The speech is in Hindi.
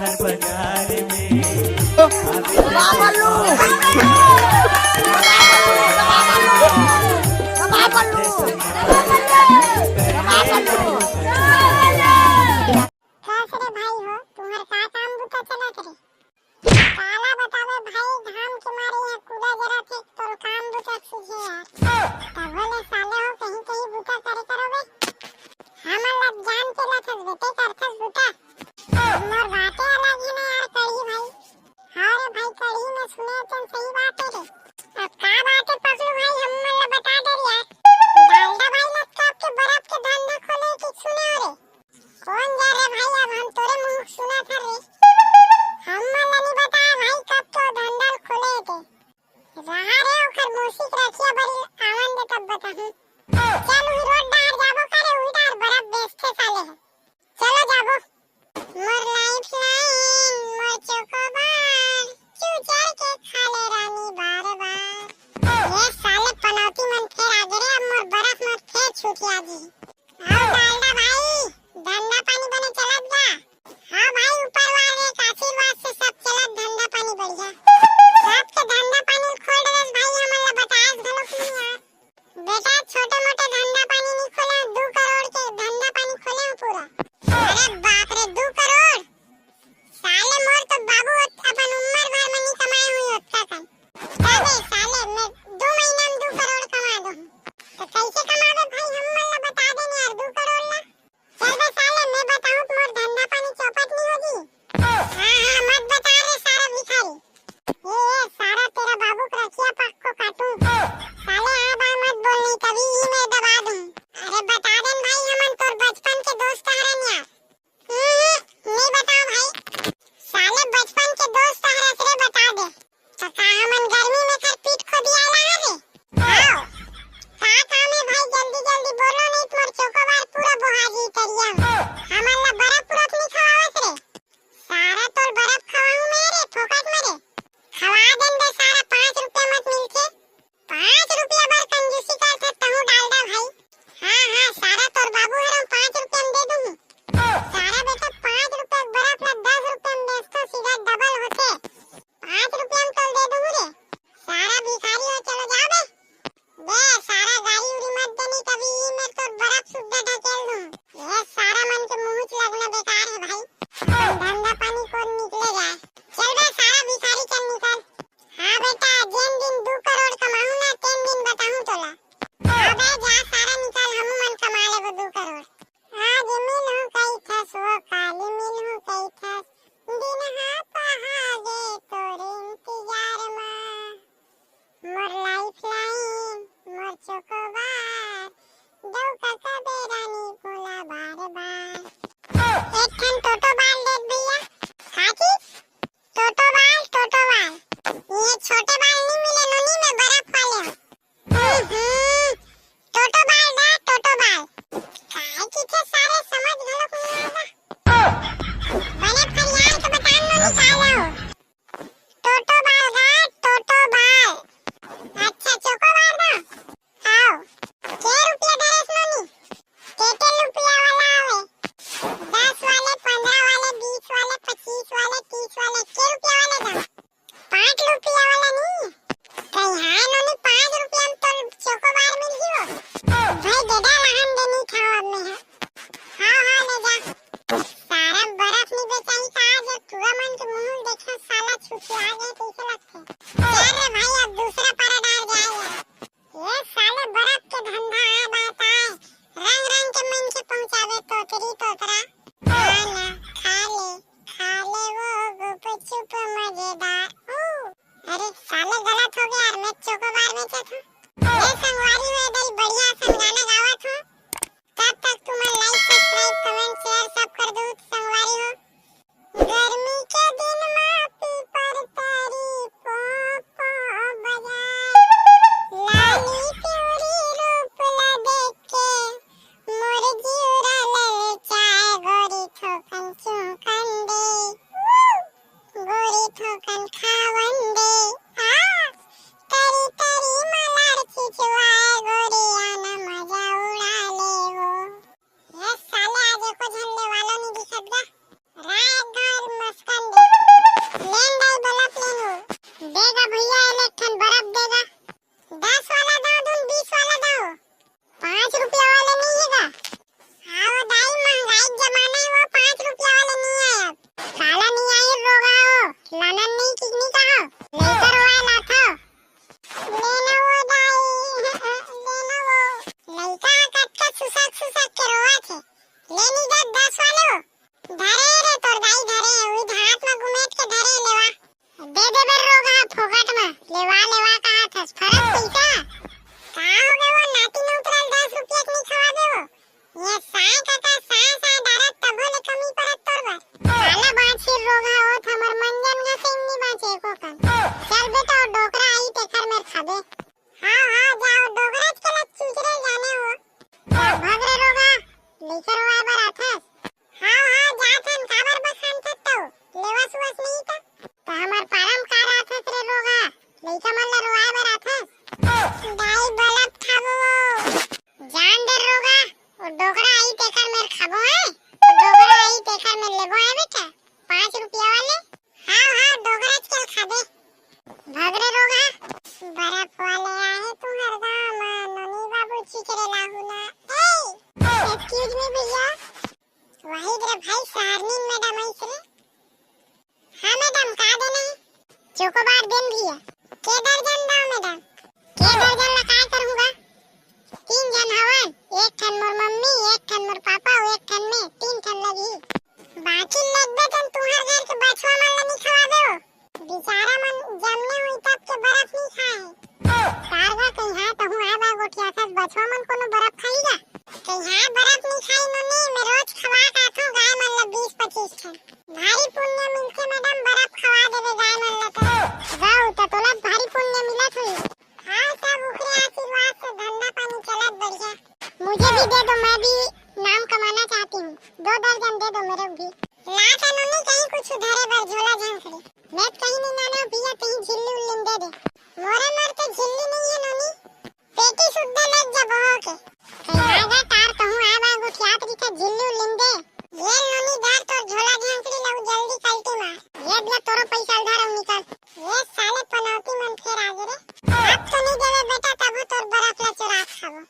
शहर बाजार में क्या का हो गए वो नाती ने उतरल 10 रुपया नहीं खवा दे वो ये साय काका साय दारा तबोले कमी परत तोरवा साला बाछी रोगा हो हमर मंजन गा सिंगनी बाचे को का चल बेटा और डोकरा आई ते खर मेर खाबे हां जाओ डोकरा के ला चूचरे जाने हो भाग रे रोगा लेकर वा बार आथस हां जाथन काबर बखान थतो लेवा सुवास नहीं था तो हमार पारम कार आथस रे रोगा लेका मल्ला रोआ बार आथस दाई बलब खाबो जान दे रोगा और डोकरा आई तेकर मेर खाबो है डोकरा आई तेकर मेर लेबो है बेटा 5 रुपया वाले हां डोकरा चल खाबे भाग रे रोगा बर्फ वाले आए तुम्हारे गांव नोनी बाबू चिकरे लाहुना ए एक्सक्यूज मी भैया वाहिद रे भाई सारनीन मैडम आई रे हां मैडम का देना चोकोबार देन भैया के दर्जन दाओ मैडम के दर्जन ला काय करूंगा 3 जन हवन एक ठन मोर मम्मी एक ठन मोर पापा और एक ठन में 3 ठन लगी बाकी लग दे तन तुम्हार घर के बछवा मन ला नहीं खवा दो बेचारा मन जमने हुई तब के बर्फ नहीं खाए कारगा कहीं हां तो हूं आबा गोठिया खस बछवा मन कोनो बर्फ खाईगा कहीं हां बर्फ नहीं खाई नोनी मैं रोज खवा काथो गाय मन ला 20-25 ठन भारी पुण्य मिलथे मैडम बर्फ खवा देवे गाय मन ला तो जाओ तो तोला भारी पुण्य मिलत हुई हां सब उखरे आशीर्वाद से धंधा पानी चलत बढ़िया मुझे भी दे दो मैं भी नाम कमाना चाहती हूँ 2 दर्जन दे दो मेरे भी ला कानूनी कहीं कुछ उधारे बर झोला झांकड़ी मैं कहीं नहीं नाना भैया कहीं झिल्ली उल्लिन दे दे मोरे मर तो झिल्ली नहीं है नोनी पेटी सुद्धा लग जा बहो के कहीं आगा तार कहूं आबा गुठियात री का झिल्ली उल्लिन दे ये नोनी दार तो झोला झांकड़ी लाऊ जल्दी कल्टी मार ये दिया तोरो पैसा उधार निकल ये साले पनौती मन फेर आगे रे अब तो नहीं देवे बेटा तब तोर बर्फ ला चुरा खाबो